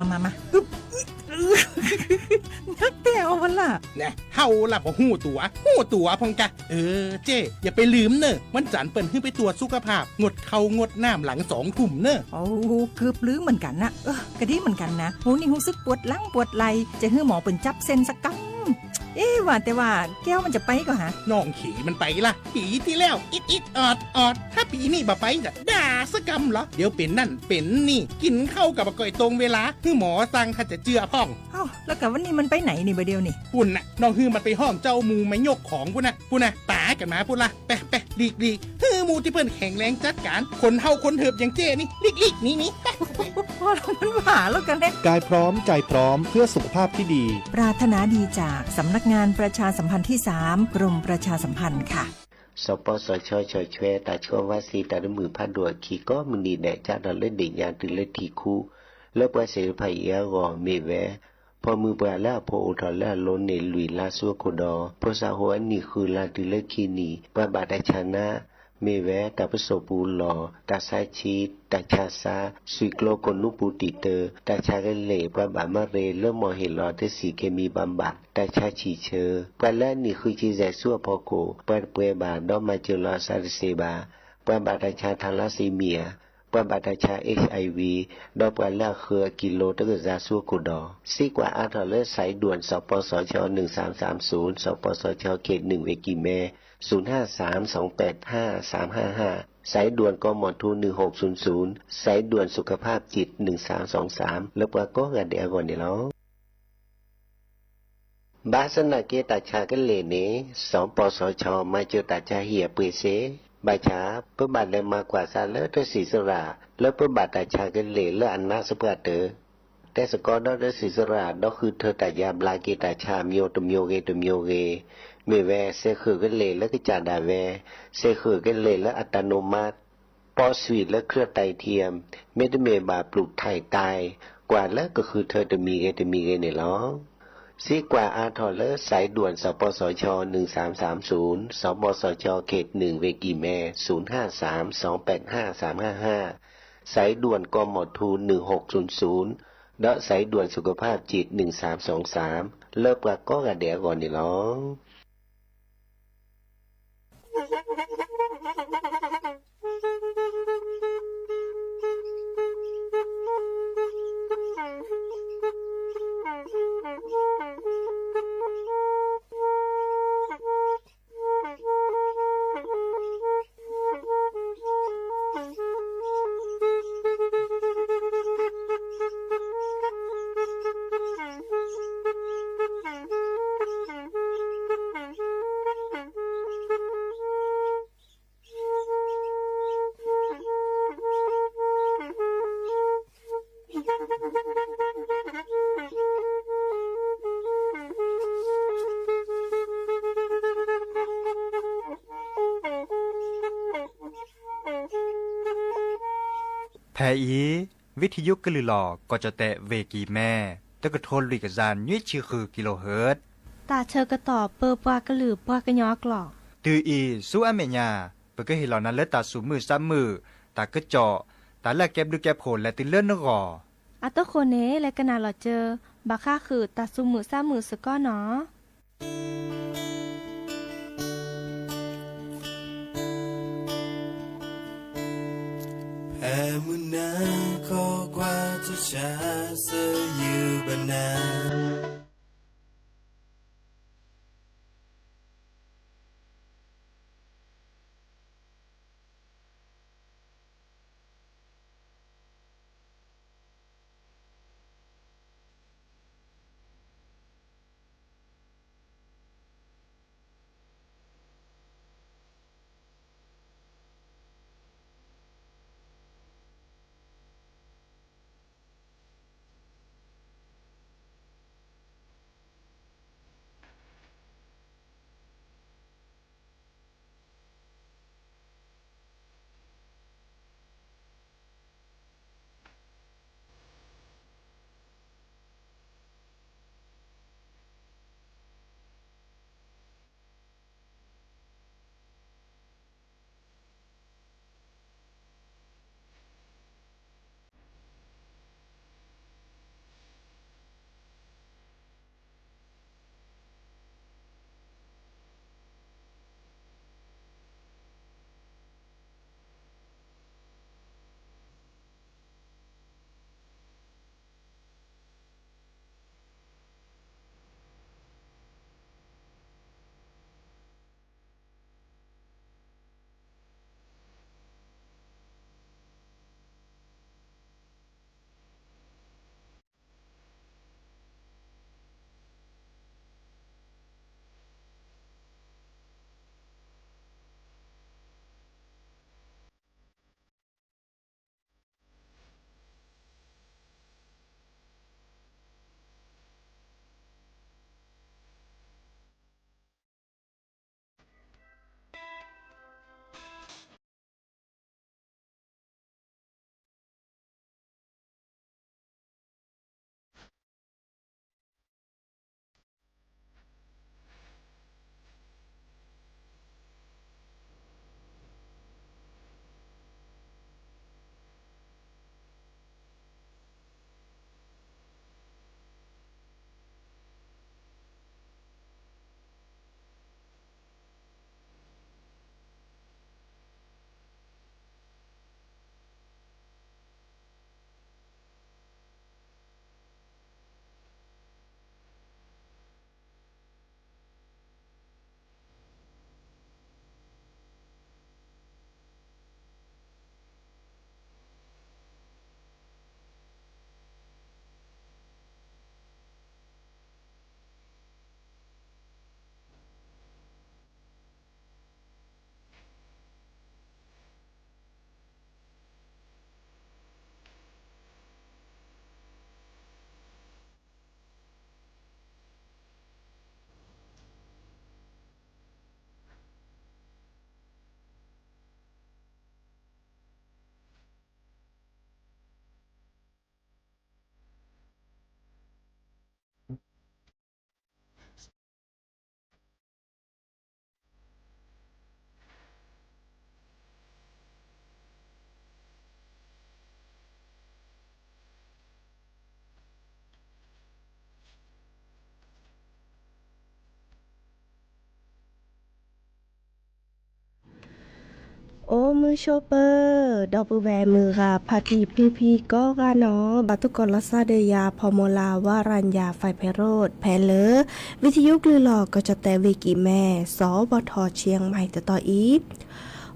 มาอึ๊บนักแต่เอาวันล่ะเนี่ยเฮาล่ะบ่หู้ตัวพองกะเจ้อย่าไปลืมเนอะวันจันทร์เปิ้นขึ้นไปตรวจสุขภาพงดเขางดน้ำหลัง2 ทุ่มเนอะโอ้เกือบลืมเหมือนกันนะกะดีเหมือนกันนะหูนี่รู้สึกปวดหลังปวดไหล่จะให้หมอเปิ้นจับเส้นสักกำว่าแต่ว่าแก้วมันจะไปก็หาน้องขี่มันไปล่ะปีที่แล้วอิดออดถ้าปีนี้บ่ไปจะด่าสกำเหรอเดี๋ยวเป็นนั่นเป็นนี่กินข้าวกับบ่ก่อยตรงเวลาคือหมอสั่งถ้าจะเจือพ่องแล้วกับวันนี้มันไปไหนนี่บ่เดียวนี่ปุ่นน่ะน้องฮือมันไปห้องเจ้ามูไม่ยกของปุ่นน่ะตากันมาปุ่นล่ะไปลีกฮือมูที่เพิ่นแข็งแรงจัดการคนเฮาคนเถิบอย่างเจ้นี่ลีกนี่พอมันหวาแล้วกันเด้กายพร้อมใจพร้อมเพื่อสุขภาพที่ดีปรารถนาดีจากสำนักงานประชาสัมพันธ์ที่3กรมประชาสัมพันธ์ค่ะสปสชชช่วยตาช่วงว่าสีตาดมือพัดดัวขี่ก็มึงดีแดจ้าดอลเล่นเด็กยานตื่นเล่นทีคู่แล้วปว่าเสียภัยเอียกอเมแวพอมือปลาแล้วพออุทอแล้วล้นในลุยลาซัวโคดอพอสาหัวนี่คือลาตื่นเล่นคีนีปว่าบาดชนะเมแวตาปโสปูหลอตาไซชีตาชาซาสุยโกลกนุปูติเตอตาชาเกเลปว่าบามาเรเริ่มมอเฮลอเทสีเคมีบำบัดตาชาฉีเชอปว่าแล้วนี่คือจีแจซัวพอโกปว่าเปบาดอมาเจลอซาริเซบาปว่าบาดชาทาลาซีเมียปว่าบาดชา HIV ดอกปว่าแล้วคือกิโลตะกะซาซัวโกดอซีกว่าอาทอเลสายด่วนสปสช1330สปสชเขต1เวกิเม0532855355สายด่วนกมท1600สายด่วนสุขภาพจิต1323แล้วก็กะเดียวก่อนนี่เนาะบาสนาเกตาชากันเลเนสปสชมาเจอตาชาเหียเปเสบาชาเพื่อบาดเลยมากกว่าซาเลอร์ศรีสระแล้วเพื่อบาดตาชากันเลเลอันนาสปะเตอแต่สกอดอศรีสระดอกคือเธอตายาบลาเกตาชามิโยตมิโยเกเมแวเซคือกันเลยแล้วก็จาดาแวเซคือกันเลยแล้วอัตโนมัติปอสวีทและเครือไตเทียมเมตเมบาปลูกไทยตายกว่าแล้วก็คือเธอจะมีเกเนี่ยหรอซีกว่าอาทอเลอร์สายด่วนสปสช1330สปสชเขต1เวกิแม0532855355สายด่วนกมท1600และสายด่วนสุขภาพจิต1323เลิกละก็กะเดียก่อนนี่หรอแพอีวิทยุกะลือหลอก็จะแตะเวกีแม่ตะกะโทนลิกะจานยุ้ยชื่อคือกิโลเฮิรตซ์ตาเชอกระต่อเปอปากะลือปากะยอกหลอกตืออีสู้อเมญาเปก็เห็นเหล่านั้นและตาสูมือซ้ำมือตากะเจาะตาแลกแก็บดูแก็บโผลและติเลื่อนนกออัตโคเนและกะนาหลอเจอบาค่าคือตาซุมือซ้ำมือสะก้อเนาะEmuna ko kwa tu sha so you banana โอ้มือโชเปอร์ดอกปือแวมือค่ะพาตีพี่ก็กาเนาะบัตุกรลซาเดียพอโมลาวารัญญาไฟไพโรดแพเลอวิทยุกลือหลอกก็จะแต่วิกิแม่สบทเชียงใหม่ต่ออีฟ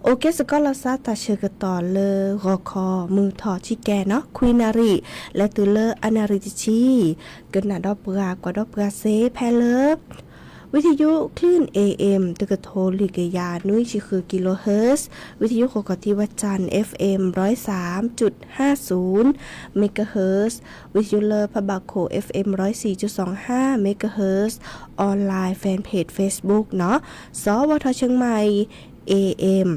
โอเคสกอลซาตาเชกต่อเลรอคอมือถอชิแกเนาะควีนารีและตุเลอนาริติชีเกินหนาดอกเปลือกว่าดอกเปลือเซแพเลอวิทยุคลื่น AM ตึกโทรลิกยานุ้ยชิคือกิโลเฮิรตซ์วิทยุโคกติวัจันทร์ FM 103.50 เมกะเฮิรตซ์วิทยุเลอพะบาโค FM 104.25 เมกะเฮิรตซ์ออนไลน์แฟนเพจ Facebook เนาะสวทเชียงใหม่ AM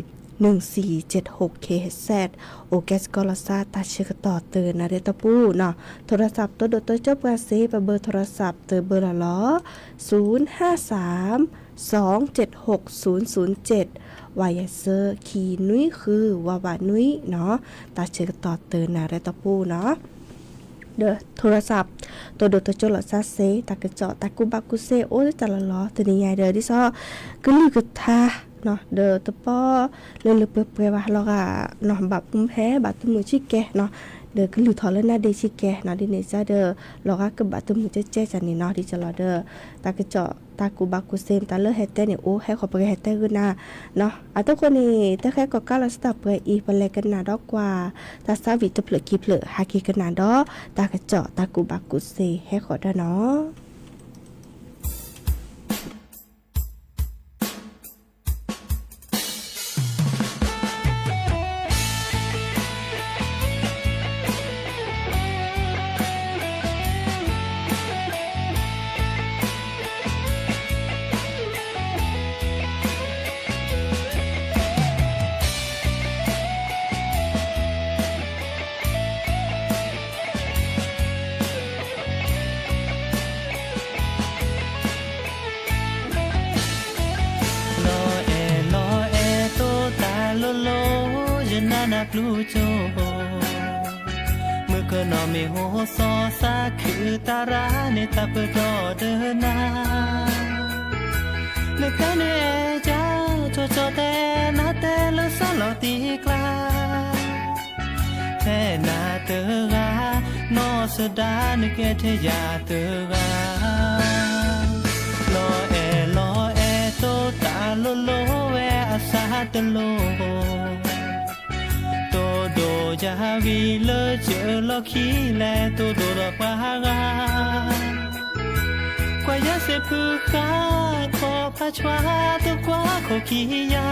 1476 kHz โอแกสกอลซาตาเชกต่อเตือนนะเดตปูเนาะโทรศัพท์ตัวดตัวเจ้าปราเซปเบอร์โทรศัพท์เตอเบอร์ละล้อ053-276-007วายเซอร์คีนุ้ยคือวาวานุ้ยเนาะตาเชกต่อเตือนนะเดตปูเนาะเด้อโทรศัพท์ตัวดตัวเจ้าละซาเซตากระเจาะตากุบักกุเซโอ้จัละล้อตัวนี้ใหญ่เด้อดิซอกึลือกึทาเนาะเดอตะป้อเลือเปื่อยๆว่าเราก็เนาะบับมุมแพ้บัดตมือชิแกเนาะเดอก็ลือถอแล้วนะเดชิแกเนาะดิเนซ่าเดอเราก็กบัดตมือเจ๊จันนี่เนาะดิจะรอเดอตากระเจาะตากูบักกูเซมตาเลอเฮตเต้เนี่ยโอ้ให้ขอไปเฮตเต้ขึ้นนะเนาะอ่ะทุกคนนี่แต่แค่ก็ก้าวสตาร์เปื่อยอีปเลยกันนะดอกกว่าตาซาวิตะเปลือกกีเปลือกหากีกันนะดอตากระเจาะตากูบักกูเซให้ขอได้เนาะนักลูโจเมื่อก็นอไม่โหซอซาคือตาราในตาเปิดรอเดินนาเมื่อกันเอเจ้าโจโจแต่นาแต่เลือสลอตีกลาแท่นาเตอกานอสดานึกแกเทยาเตอกาลอเอโตตาโลโลแวอาซาตโลจะวิเลเจอลอคีแลตัวโดดปากากว่ายาเสพือขาขอพาชวาตัวกว่าขอขี้ยา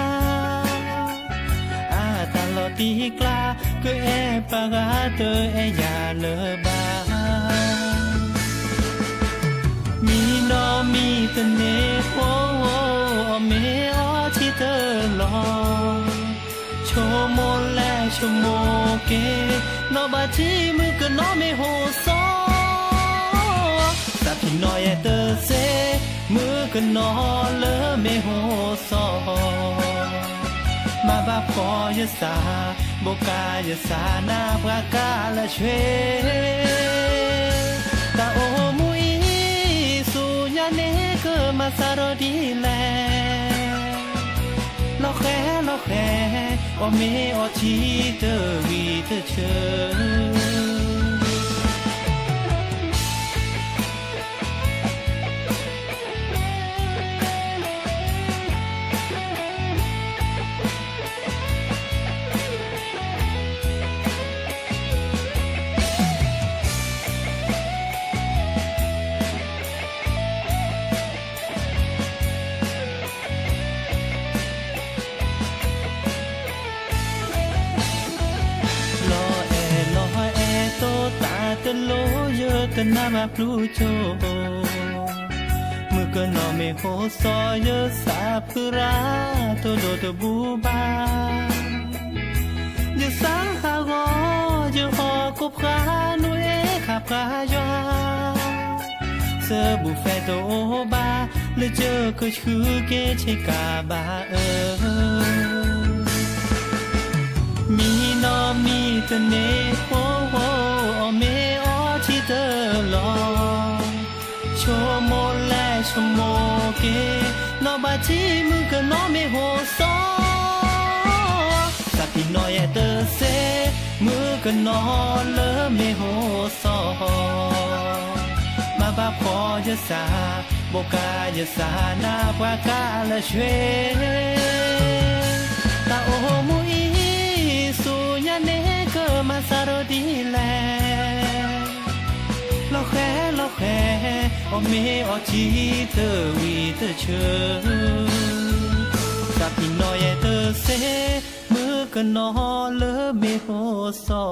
ตลอดตีกลาก็แอปากาเตอแอยาเลบามีนอมีตะเนโอเมอที่เตอลอโชโมและโชโมเกนอบาจีมือก็นอไม่โหซอแต่พี่น้อยเตอเซมือก็นอเลอไม่โหซอมาบาพอยสาโบกายสานาปรากาละเชตาโอมุยสุญาเนเกมาซารดีแลเราแค่โอเมโอชีเตอวีเธอเชโลเยอะกันนามาพลูโจมือก็นอไม่โหซอเยอะสาพุราตัวโดตัวบูบาเยอะสังหากอเยอะหอกบขาหนุ่ยขับขาจาเสือบุฟเฟ่ตัวบาเลยเจอก็ชื่อเกเชกาบามีนอมีตะเนโอเมอที่เตอลอโชโมและโชโมเกนอบาจีมือก็นอไม่โหซอ นอยเตอเซมือก็นอเลอไม่โหซอมาบ้าพอจะสาโบกาจะสาหน้าปากาละเชตาโอมุยสุญาเนก็มาสารดีแลเราแค่โอเมอจีเตอวีเตอเชกับพี่น้อยเตอเซมือก็นอเลอเมโหซอ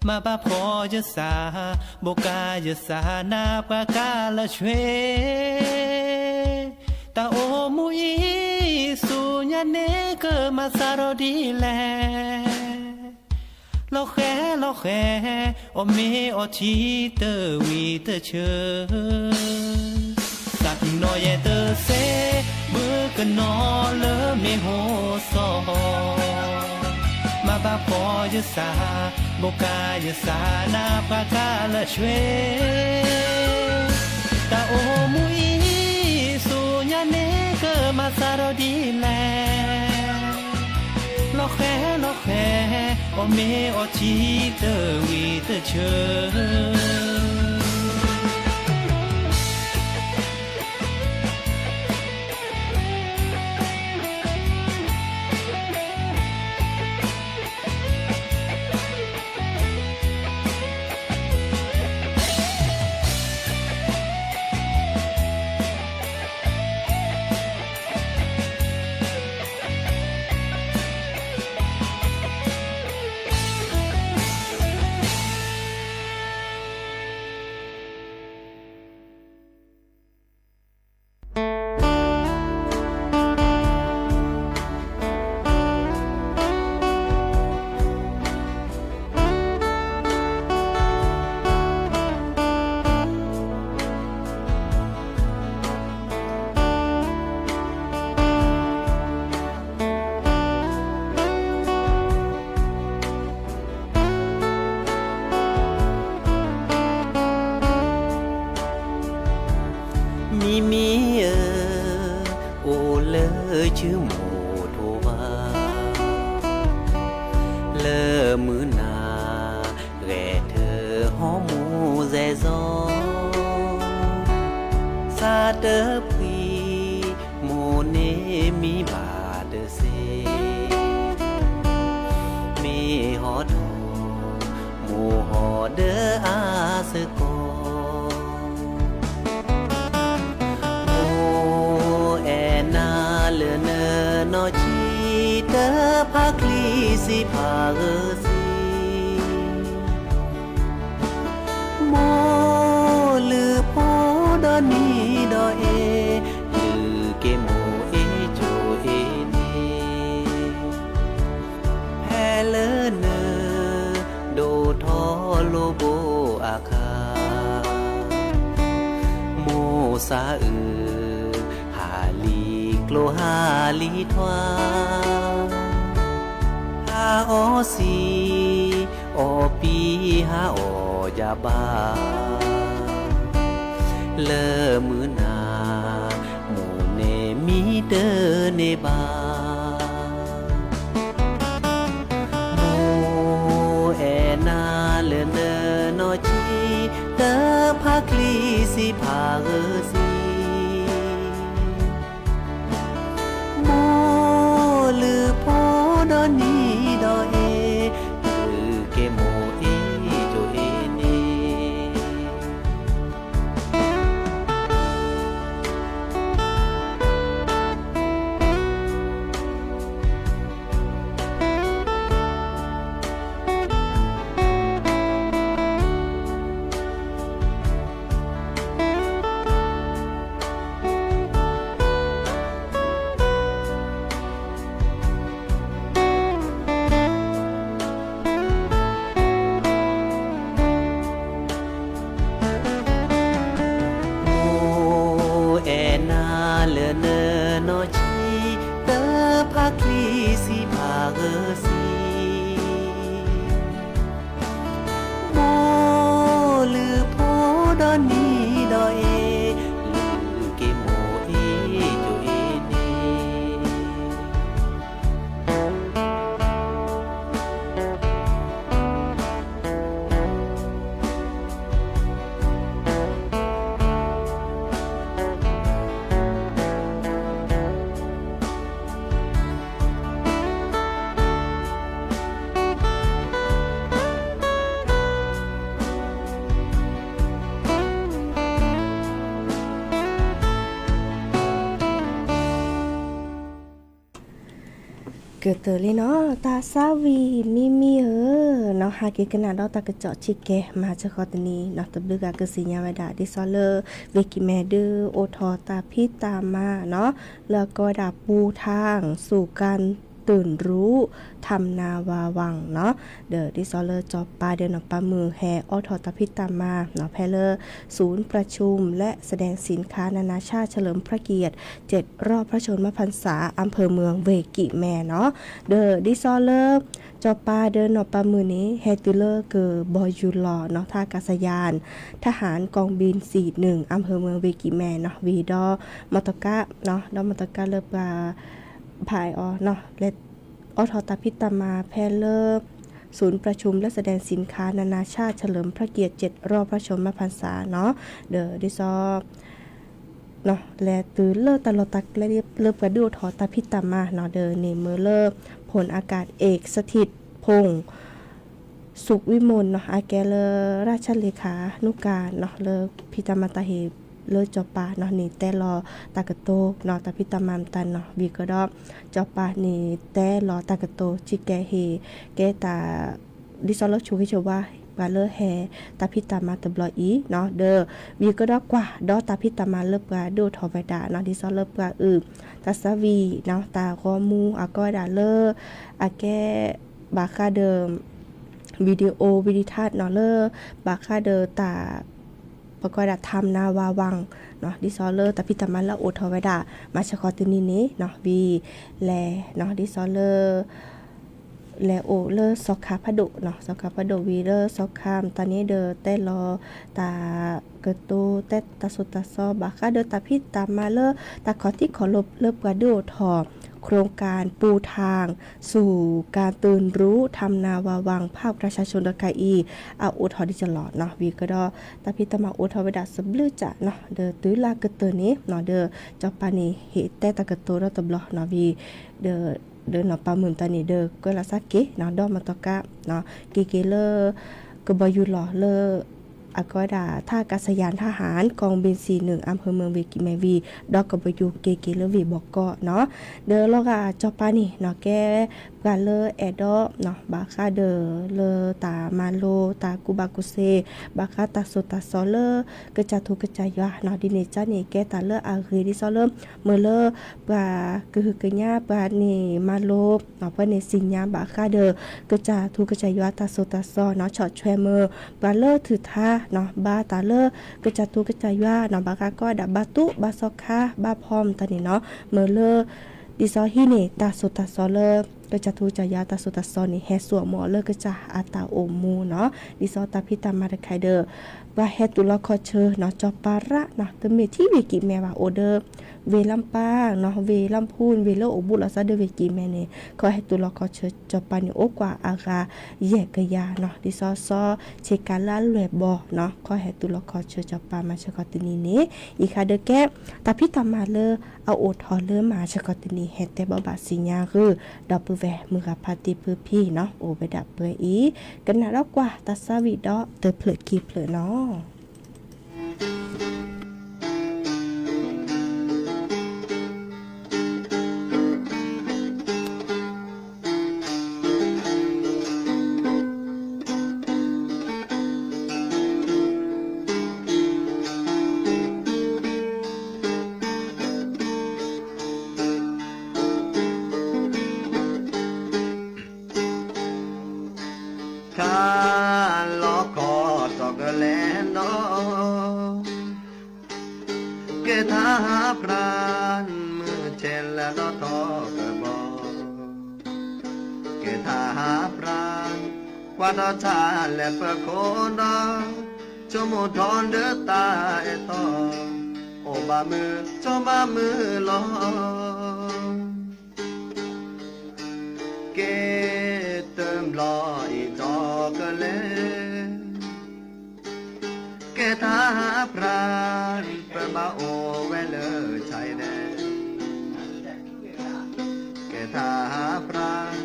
มาบ้าพอจะสาโบกาจะสาหน้าปากาละเชตาโอมุยสุญาเนก็มาสารดีแลเราแค่โอเมอทีเตอวีเตอเชสักน้อยเตอเซมือก็นอเลอเมโหซอมาบ้าพอจะสาโบกาจะสาหน้าปากาละเชตาโอมุยสุญาเนก็มาสารดีแลเราแค่โอเมอทีเตอวีเตอเชมีโอเลอชื่อโมโทวาเลอมือนาแกเธอหอมูแซซอซาเตอพีโมเนมีบาเดเซมีหอดโมหอเดออาสกอนอจีเตอพักลีสิพาเอซีโมลือโพดอนีดอเอลือเกโมเอโจเอเนแพเลเนโดทอโลโบอาคาโมซาโลหาลีทวาฮาโอซีโอปีฮาโอยาบาเลอมือนาหมูเนมีเดอเนบาโมเอนาเลเนนอจีเตอพักลีสิพาเอซีลือโพดอนีดอเอลือเกโมเอโจเอเน เกิดเตอเลยเนาะตาซาวีมีเนาะหาเกกันนาดอตากระเจาะชิแกมาจะคอตนี้เนาะตบลึกากสิญญาไวดาดิซอเลอร์เวกิแมเดอร์โอทอตาพิตามาเนาะแล้วก็ดาปูทางสู่การตื่นรู้ทำนาวาวังเนาะเดอดิซอเลอร์จอบปลาเดินออกปลามือแฮออทอตาพิตามาเนาะแพเลอร์ศูนย์ประชุมและแสดงสินค้านานาชาติเฉลิมพระเกียรติ7รอบพระชนมพรรษาอำเภอเมืองเวกิแมเนาะเดอดิซอเลอร์จอปาเดินออกปลามือนี้เฮติเลอร์เกอร์บอยยูลอเนาะท่าอากาศยานทหารกองบิน41อำเภอเมืองเวกิแมเนาะวีดอมอตกะเนาะดอมอตกะเลิกปลาภายเนาะเลออทอตาพิตามาแพเลอร์ศูนย์ประชุมและแสดงสินค้านานาชาติเฉลิมพระเกียรติ7รอบพระชนมพรรษาเนาะเดอดิซอเนาะและตือเลอตลอดตักและเลิกกระดูทอตาพิตามาเนาะเดอเนเมเลอร์ผลอากาศเอกสถิตพงษ์สุขวิมลเนาะอาแกเลอราชเลขานุการเนาะเลอพิตามาตาเฮเลอจอปาเนาะนี่แต่รอตากะโตเนาะตาพิตามามตันเนาะวีก็ดอจอปานี่แต่รอตากะโตจิแกเฮแกตาดิซอลชูวิชว่าบาเลอแฮตาพิตามาตบลออีเนาะเด้อวีก็ดอกว่าดอตาพิตามาเลิบกว่าดูทอไวดาเนาะดิซอลเลิบกว่าตาสวีเนาะตาคอมูอาก็ดาเลออาแกบาคาเดิมวิดีโอวิดิทัศน์เนาะเลอบาคาเดอตาประกอบทำนาวาวังเนาะดิซอเลอร์แต่พิตามันแล้วโอทอไวดามาชะคอตุนีนี้เนาะวีแลเนาะดิซอเลอร์แลโอเลอร์ซอกคาพะโดเนาะซอกคาพะโดวีเลอร์ซอกคามตอนนี้เดอแต่รอตาเกโตแต่ตาสุตาซอบาคาเดอตาพิตามาเลอตาขอที่ขอลบเลิบกว่าดูทอโครงการปูทางสู่การตื่นรู้ทำนาวาวังภาพประชาชนตะไคอีอาอุทอดิจลอดเนาะวีก็ดอตาพิตามาอุทอเวดาสบลือจะเนาะเดอตื้อลากเตอนี้เนาะเดอจอปานีเฮแต่ตะกะโตรตบลอเนาะวีเดอเนาะปาหมื่นตานีเดอก็ลาซักเกเนาะดอมาตะกะเนาะเกเลอก็บอยู่หล่อเลออากอดาท่าอากาศยานทหารกองบิน41อำเภอเมืองเวกิแมวีดอกกบอยู่เกเลวีบอกก็เนาะเดอลอกาจอปานี่เนาะแกกาเลอแอดอเนาะบาคาเดอเลอตามาโลตากูบากุเซบาคาตาโซตาซอเลอกระจาทุกระจายะเนาะดิเนจานี่แกตาเลออาเรดิซอเลเมเลอบากะฮึกะญาบานี่มาโลเนาะเปเนสิญญาบาคาเดอกระจาทุกระจายะตาโซตาซอเนาะชอแชเมอบาเลอถือท่าเนาะบาตาเลอกระจาทุกระจายะเนาะบาคาก็ดับบาตุบาซอคาบาพร้อมตานี่เนาะเมเลอดิซอฮิเนตาโซตาซอเลก็จะทูจายาตาสุตาซอนี่แฮสัวหมอเลก็จะอาตาโอมูเนาะดิซอตาพิตามาไคเดอร์ว่าเฮตุลคอเชอเนาะจอปาระเนาะตเมที่เวกิแมว่าโอเดอร์เวลัมปาเนาะเวลัมพูนเวโลโอบุลาซาเดเวกิแมเนขอเฮตุลคอเชอจอปานิโอกว่าอากาแยกยาเนาะดิซอซอเชกาลาลวยบอเนาะขอเฮตุลคอเชอจอปามาชกอตินีเนอีคาเดแกตาพิตามาเลเอาโอทอเลมาชกอตินีเฮเตบอบาสิญาคือดอปแวมือกับพาติพื้พี่เนาะโอไปดับเปยอีกันนะแล้วกว่าตาซาวิดอเตอเพลกีเพลเนาะว่าดอชาและเปโคดอจมูทอนเดือตาเอตอโอบามือจบามือลอเกเติมลออีจอกะเลเกทาพรานเปบาโอเวเลอชายแดนเกทาพราน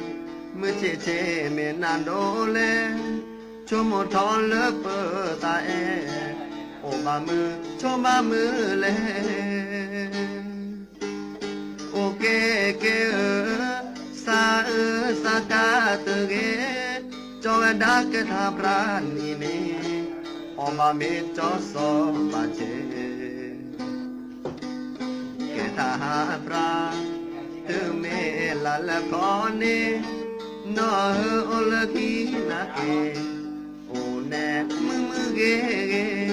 มือเชเมนันโดเลชมทอนเลิกเปิดตาเอโอบามือชมบามือเลโอเกเกซา tự ghé cho em đã kết hợp ra nì nè họ mà mê cho so bà chế kết hợp ra tự mê là con nè nó hơ là khi nà kê ô nè mơ ghê ghê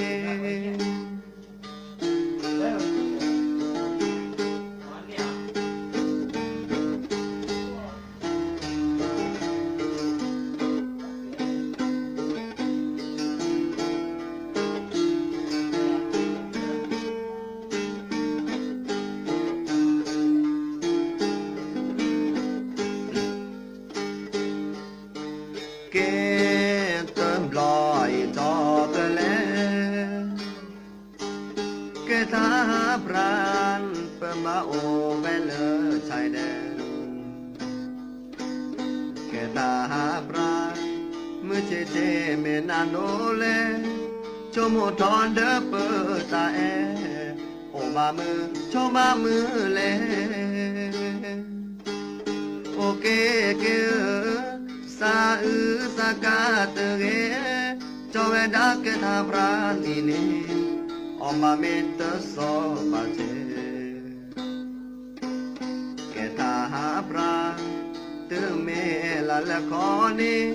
cho một tròn đỡ bờ ta ô ba mưa cho ba mưa lên ok kia sa sa ca từ ghé cho em đã kết hợp ra đi nè ông ba mẹ tớ so ba chế kết hợp ra từ mẹ là con nè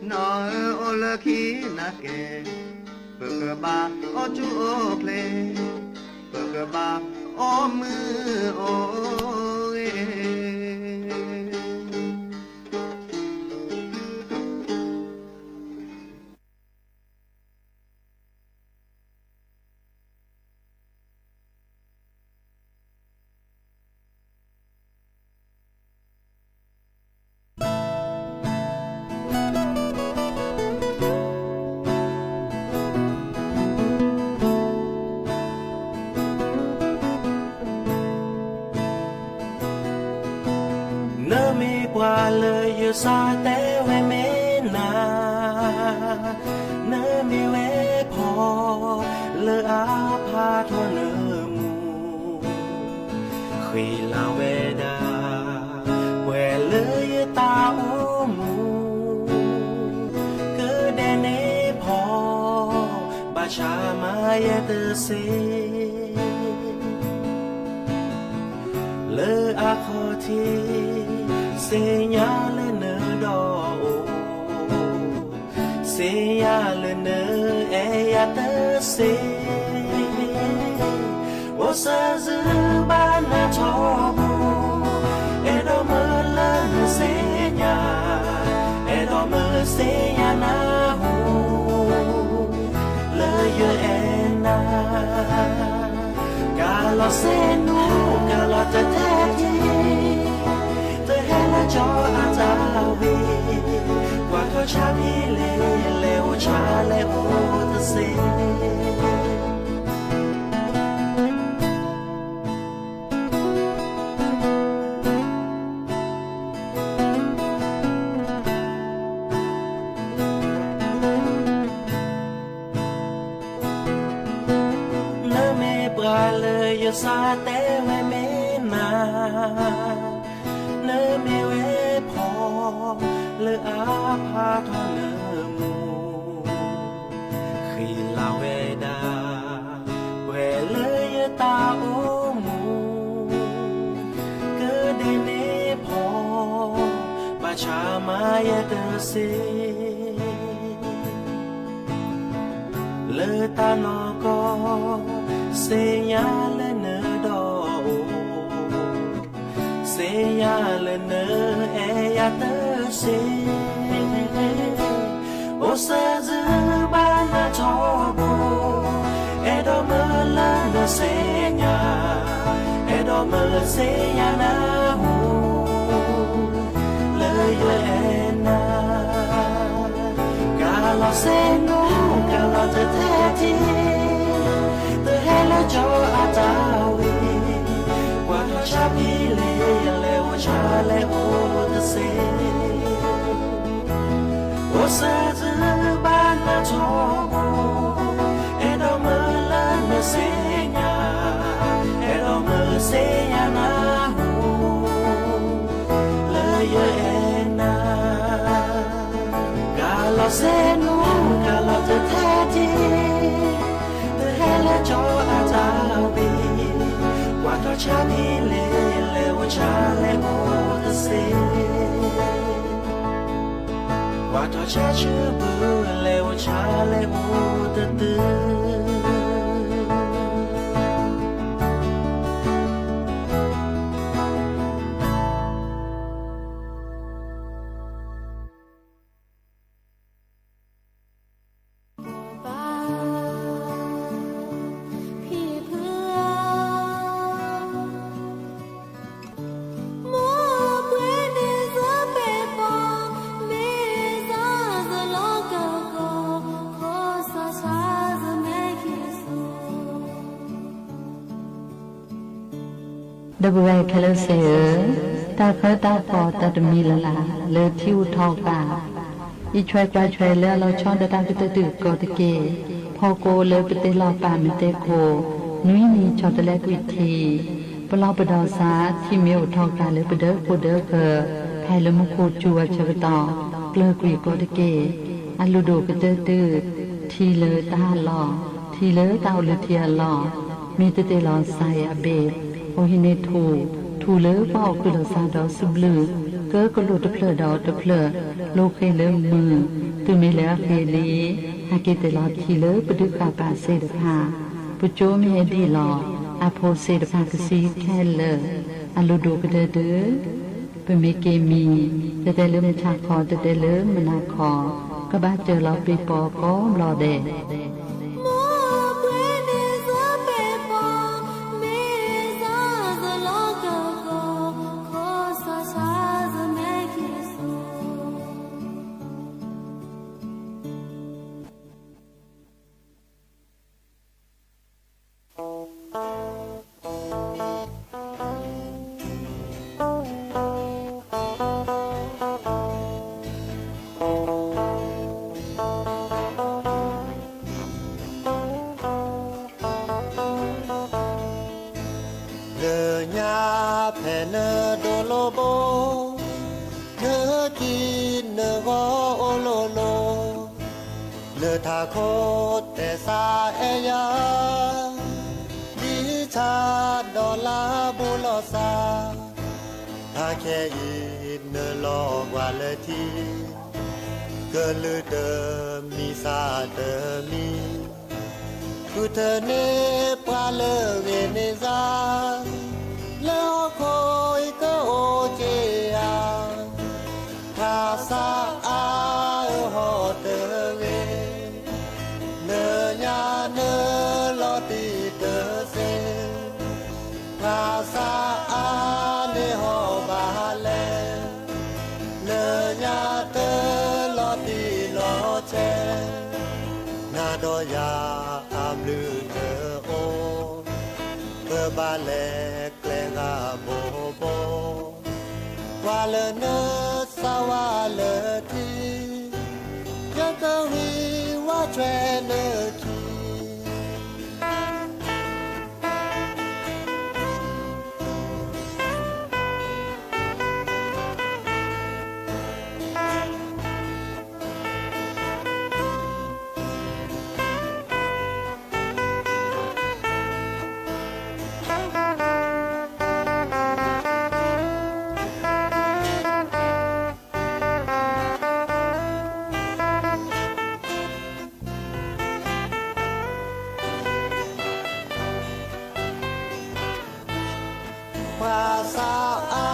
nó ô là khi na kê bờ ba ô chú ô ple bờ ba ô mưa ô sa té về mê na nơ mi về phò lơ á pha thua nơ mù khi lao về đà quẹ lơ ta ô mù cứ đen nê phò bà cha mai tơ xê lơ á khó thi xê nhá lên nơ đỏ xê ya lên nơ e ya tơ xê ô sơ dư ba na cho bù e đo mơ lên xê nhà e đo mơ xê nhà na hù lơ yơ e na cả lo xê nu cả lo tơ thế cho anh ra vì qua thôi cha đi leo cha leo ta sẽ nơ mê bra lời yêu xa té về mê na nơ mê về phò lơ á pha thọ nơ mù khi lao về đà về lơ ta ô mù cứ để nê phò bà cha mai tơ xê lơ ta nó có xê nhá lơ nơ đỏ xê ya lên nơ e ya tơ xê ô sơ dư ba na cho bù e đo mơ lơ nơ xê nhà e đo mơ xê ya na hù lơ yơ e na cả lo xê nu cả lo tơ thế thi tơ he lơ cho a tao qua thôi cha đi leo cha leo ta sẽ ô sơ dư ba na cho bù e đo mơ lên mơ xê nhà e đo mơ xê nhà na hù lơ yơ e na cha đi lệ wo cha lệ wo the se wa to cha chu bu lệ wo cha lệ wo the tư đập về cái lơ sữa ta khơi ta phò ta đâm mi là lơ thiêu thọ cảอีช่วยกว่าช่วยแล้วเราชอบได้ตามที่ตื่นก็ตะเกพอโกเลยไปเตลอป่าไม่เตโคนุ้ยนี่ชอบแต่แลกวิธีปลอปดอสาที่มีอุทองการเลยไปเด้อโคเด้อเคอใครเลยมุโคจัวชะกต่อเกลือกุยก็ตะเกอันลูโดก็ตื้อทีเลยตาหล่อทีเลยตาเลยเทียหล่อมีเตลอใส่อเบโอหิเนทูเลยเป้าคือเราซาดอสุบลือเก้อก็หลุดเพลดอตะเพลโลเคเลิมมือตุมีแล้วเคลีหากิเตลอทีเลยปดุกาปาเสดพาปุโจมีดีหลออาโพเสดพากสีแค่เลอลูโดก็เด้อเปมีเกมีแต่เลิมชาคอแต่เลิมมนาคอก็บ้าเจอเราปีปอก็รอเดทาโคแต่สาเอยาดิชาดอลาบุลอซาถ้าแค่อินเนลอกว่าเลยทีเกินลือเดิมมีซาเดิมมีกูเธอเนปาเลเวเนซาแล้วคอยก็โอเจียทาซาอาฮอเตเวเนญาเนลอติเตเซภาษาอาเนฮอบาเลเนญาเตลอติลอเชนาดอยาอามลือเตโอเบบาเลเกลงาโบโบวาเลเนสาวาเลทียังกวีว่าแทนเนคีภาษาอา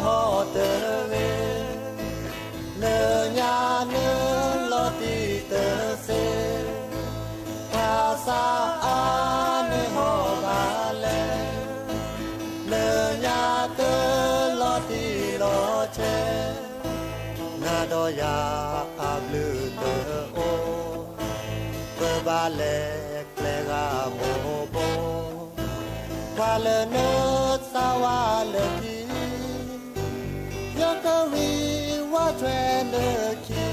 ฮอเตเวเนญาเนลอติเตเซภาษาอาเนฮอบาเลเนญาเตลอติลอเชนาดอยาอาบลือเตโอเบบาเลเกลงาโบโบวาเลเนสาวาเลทียังกวีว่าแทนเนคี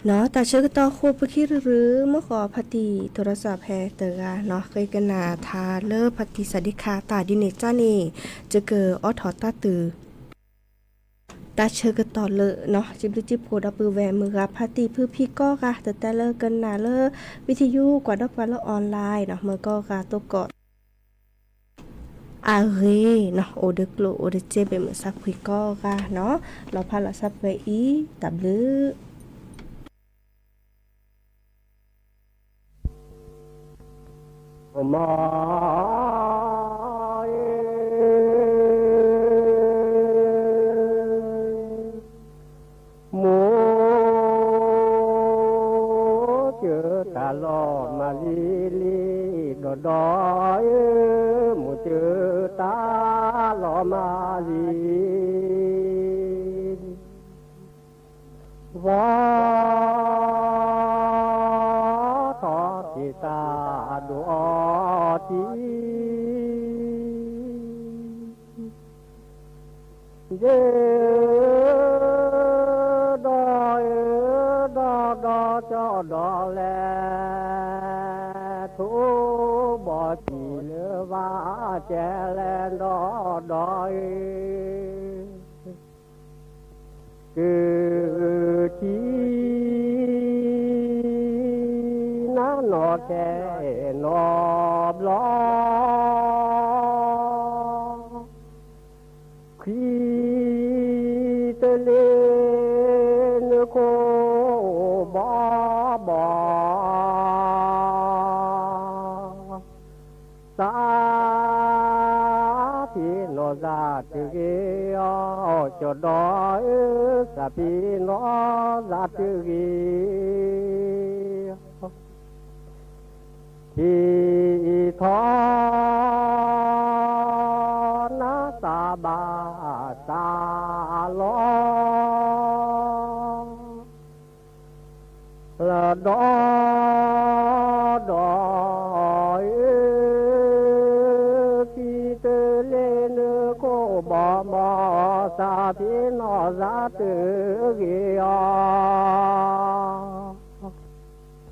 เนาะแต่เชื่อก็ต่อโคบไปคิดหรือเมื่อขอพัติโทรศัพท์แฮเตอร์เนาะเคยกันนาทาเลิพัติสดิคาตาดิเนจ้านี่จะเกิดออถอตาตือตาเชื่อก็ต่อเลยเนาะจิบจิบโคดปือแวมือกับพัติพื้พี่ก็กะแต่เลิกกันนาเลิกวิทยุกว่าดอกกันแล้วออนไลน์เนาะมือก็กะตัวกอดอาเรเนาะโอเดกโลโอเดเจเปมือสักพี่ก็กะเนาะเราพาเราซับไว้อีตับลือมาโมเจอตาลอมาลีลีดอดอยโมเจอตาลอมาลีว่าทอติตาดูอทีเยดอยดอดอจอดอแลทุบอทีเลือว่าแจแลดอดอยคือที่น้านอแค่นอบล้อขีเตเลนโคบอบอสาที่นอซาตึกจดอยสาพีนอซาตึกที่ทอนาสาบาสาลอละดอดอยที่เตเลนโกบอมอสาพีนอซาตึก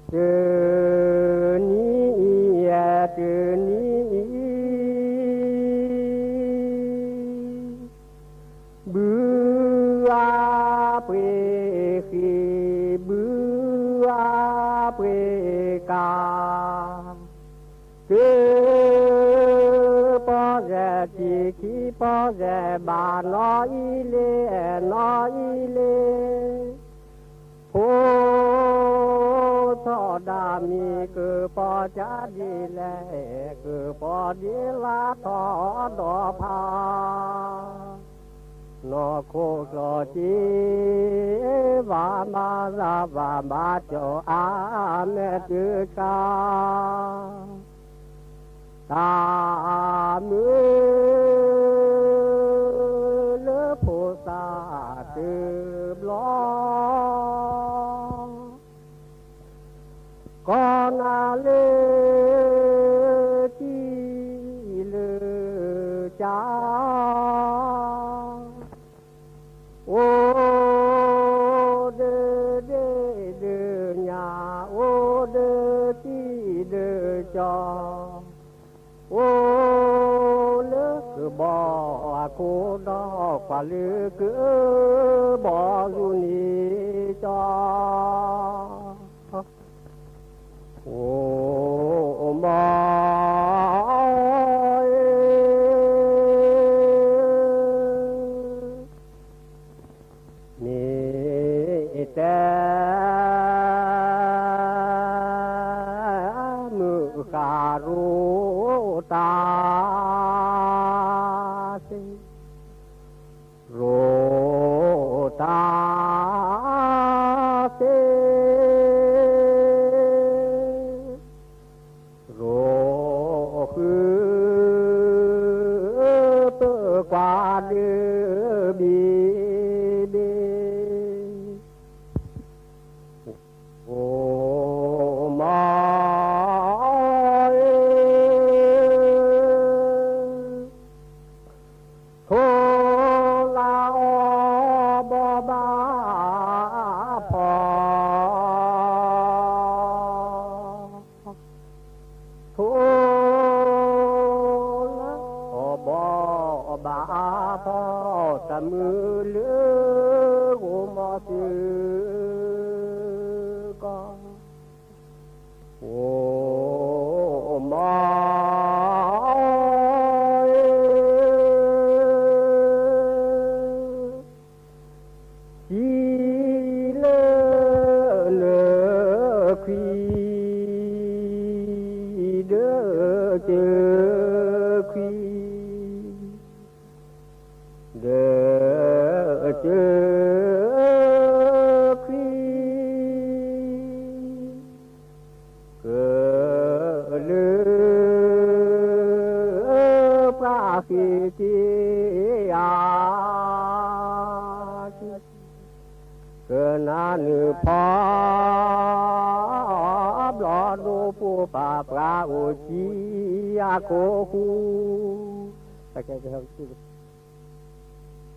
เจอนี้เจอนี้บือเปขีบือเปกาเจอปอแจจีขีปอแจบานอยเลนอยเลโอทอดามีคือปอจาดีแลคือปอดีลาทอดอพานอโคกลอจีวามาลาวามาโจอาเมตุกาตามือเลโพสาตืบล้อก่อนอาเลจีเลจ้าโอเดเดเดญาโอเดจีเดจอโอเลือกบ่โคดอกว่าเลือกบ่อยู่นี่จอโอ้มานี่แต่มือการุตาสิโรตาสิ นานือพอบลอดูปูปาปลาอุจียาโกคูตะแกจะทำชื่อ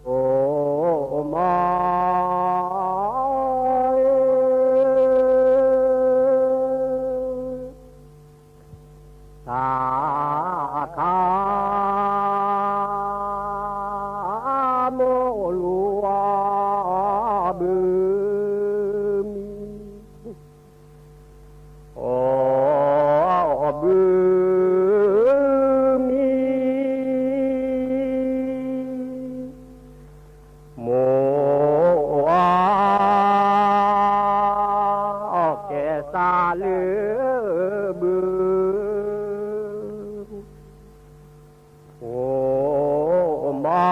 โอ้มาตาคาโมลัวบืมีโอ้บืมีโมอาแกซาเลบืโอ้มา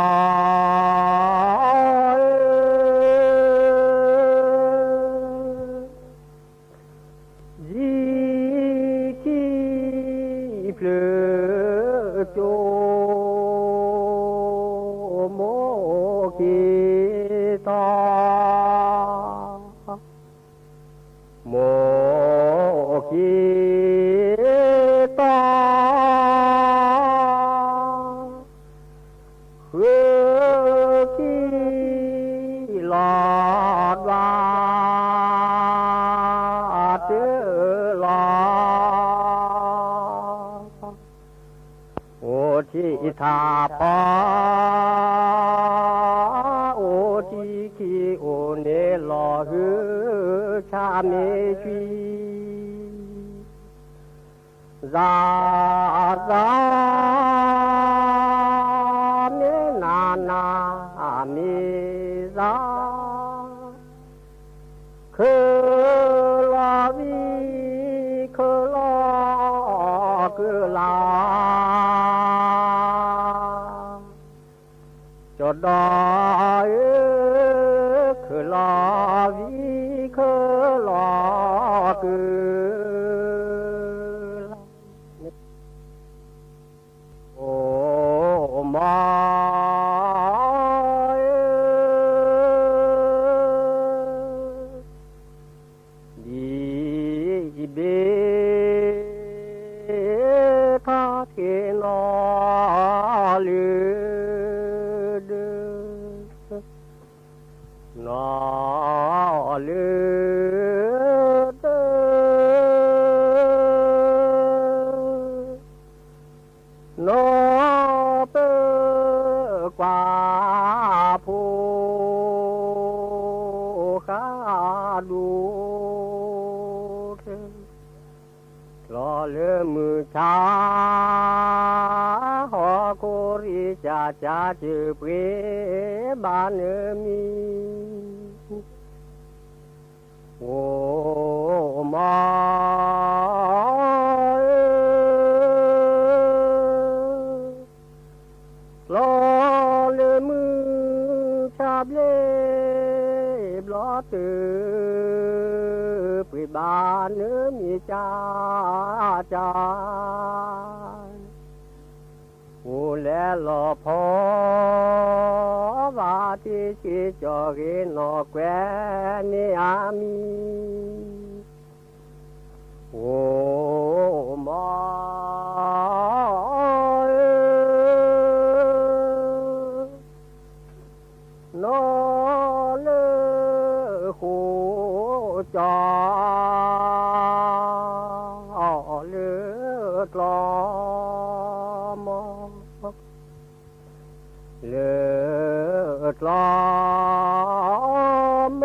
ยีคีเพลโจโมกีตาโมกีตาเฮือกีลอดวาเตลาโอทิทาปาโอทิคีโอเนลอฮือชาเมชีซาซาเมนานาเมซาเคลาวีเคลาเคลาจดได้เคลาวีเคลาเคโอ้มาดีเบคาเทนอลืดนอลืดนอเปกว่าผู้ขาดูรอเลือมือชาหอโคริจาจาจือเปรบานมีโอ้มารอเลือมือชาบเล่บลอตือปริบานมีจาจาผู้แลลอพอวาที่ชิจอเกนอแกเนอามีโอ้มา จอเลือดลอมเลือดลอม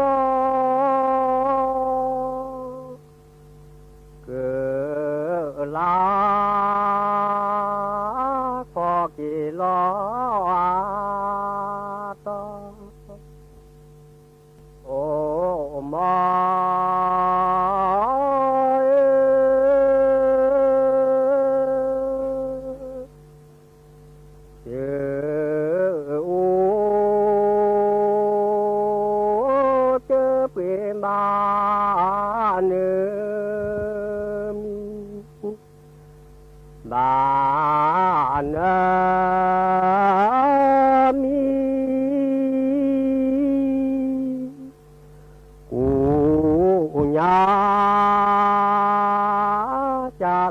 เกิดลาพอกี่ลอตอโอ้มาเจอโอ้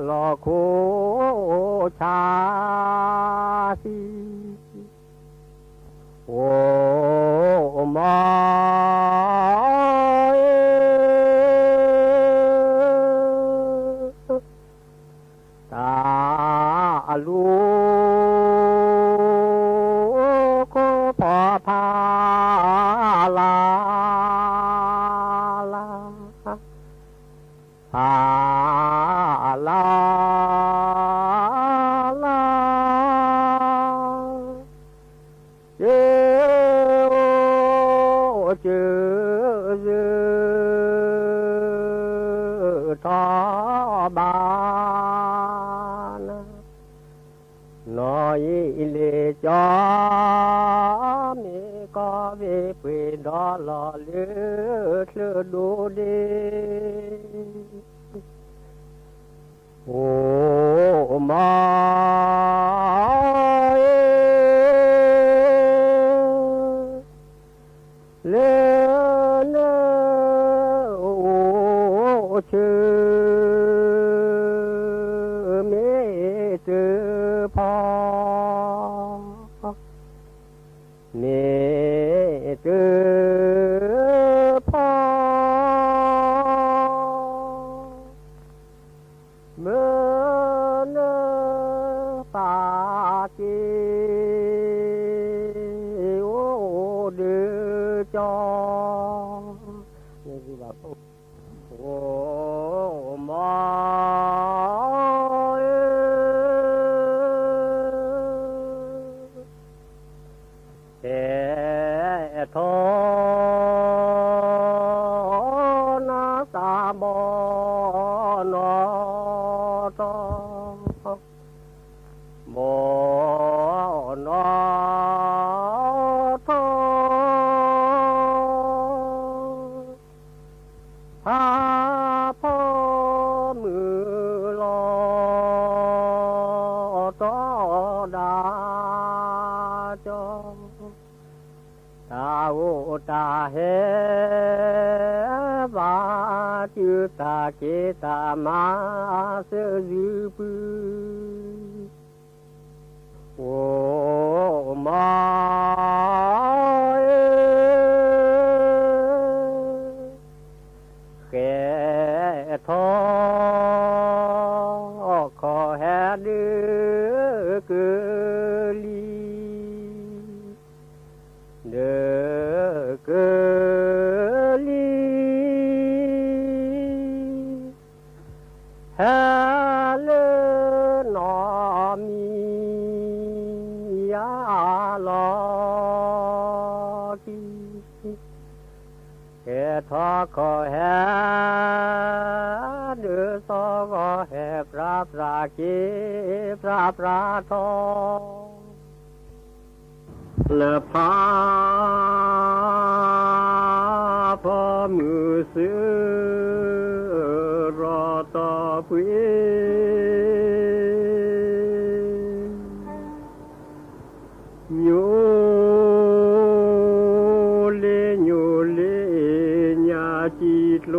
ลอโคชาสีโอมาตาลูโคพอพาลาลาพาลาลาเจอเจอทอบานน้อยเลจอมีก็เวปดอลอเลือดดูดีโอ้มาเลนโอชื่อเมตพอเมตพอเมื่อปากีโอเดือจอนี่คือแบบโอ้มาทอนาตาบอนอตบอนอทอพาพ่อมือลอตอดาจอตาโอตาเฮบาจือตาเกตามาเสยืปืโอมาแค่ทอขอแห่ดื้อเกลีเด้อเกลีฮาเลนอมียาลอกีแค่ทอก็แฮเดือสอก็แฮพระพระเกพระพระทอและพาพ่อมือซื้อรอต่อเพื่อโยเลโยเลญาจิตโล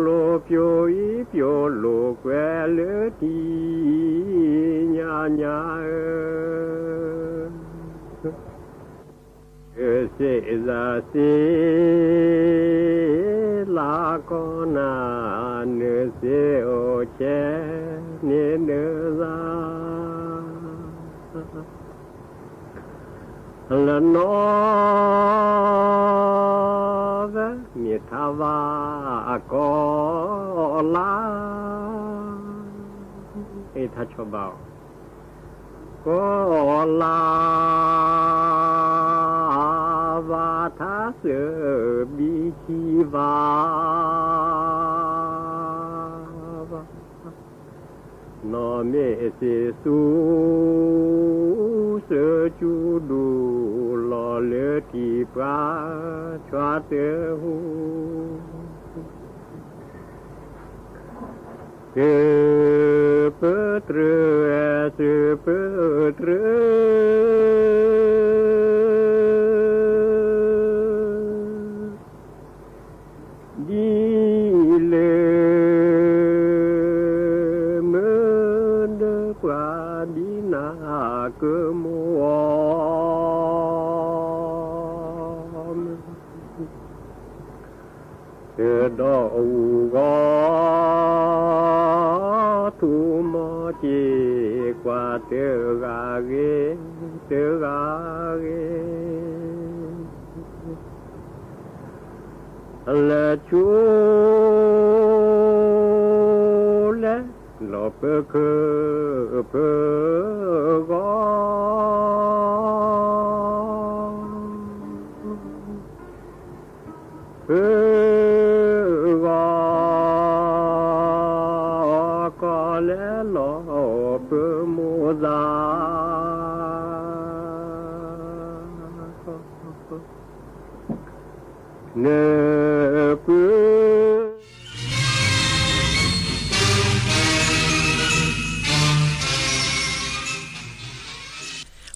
โลเปียวอีเปียวโลแกวเลตีญาญาse za se la kona ne se o che ne ne za la no va mi thava ko la e tha cho bao ko laวาทาเสือบีชีวานอเมเสสูเสือจูดูหล่อเลือที่ปราชวาเตหูเสือเปิดเรือเสือเปิดเรือดีเลยเม đó có thu mò chỉ qua tiêu gà ghê là chú lẽ lo bơ gó có lẽ lo bơ mua ra nè bơ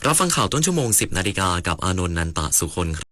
รับฟังข่าวต้นชั่วโมง 10 นาฬิกากับอานนท์นันตะสุคน